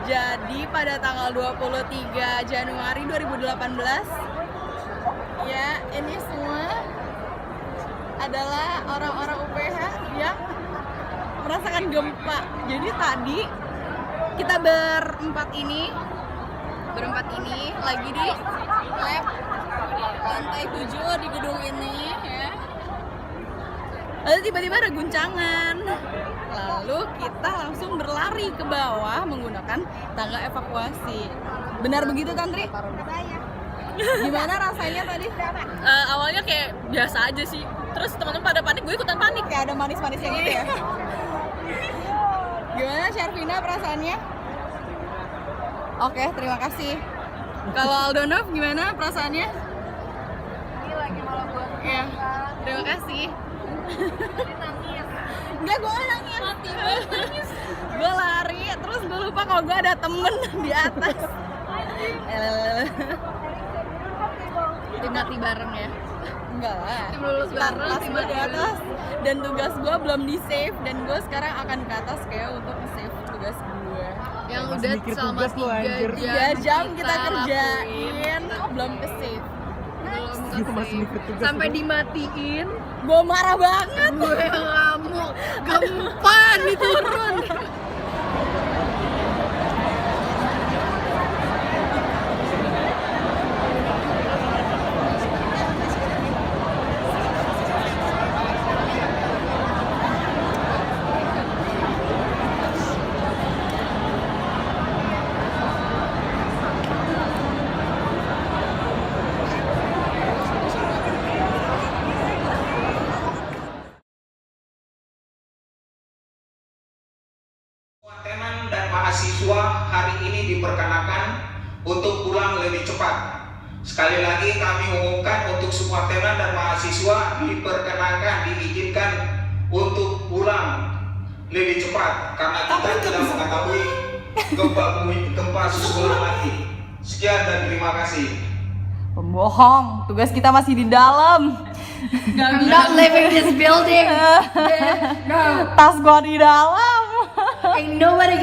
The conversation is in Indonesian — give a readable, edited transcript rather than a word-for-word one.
Jadi pada tanggal 23 Januari 2018 ya, ini semua adalah orang-orang UPH yang merasakan gempa. Jadi tadi kita berempat ini lagi di lab lantai 7 di gedung ini ya. Lalu tiba-tiba ada guncangan. Lalu kita langsung berlari ke bawah menggunakan tangga evakuasi. Benar begitu, Tantri? Gimana rasanya tadi? Awalnya kayak biasa aja sih. Terus teman-teman pada panik, gue ikutan panik. Kayak ada manis-manisnya gitu ya. Gimana Syarvina perasaannya? Oke, terima kasih. Kalau Aldonov gimana perasaannya? Ini lagi malah buat Ya, terima kasih. Enggak, gue gak nangis. Gue lari, terus gue lupa kalau gue ada temen di atas. Tim mati bareng ya. Enggak lah. Tim lulus bareng, Kelas tim gue di mati atas dan tugas gue belum di save, dan gue sekarang akan ke atas kayak untuk save tugas gue. Yang Masih udah mikir selama tugas lu, 3 anjir. jam 3 jam kita lakuin. kerjain, belum ke save. Gue masih mikir tugas Sampai lu. dimatiin, Gue marah banget. gue ngamuk, gempa nih turun. Tenan dan mahasiswa hari ini diperkenakan untuk pulang lebih cepat. Sekali lagi kami umumkan untuk semua tenan dan mahasiswa diperkenakan, diizinkan untuk pulang lebih cepat karena kita tidak mengetahui gempa susulan lagi. Sekian dan terima kasih. Pembohong, tugas kita masih di dalam. I'm not leaving this building. No, Tas gua di dalam. ain't nobody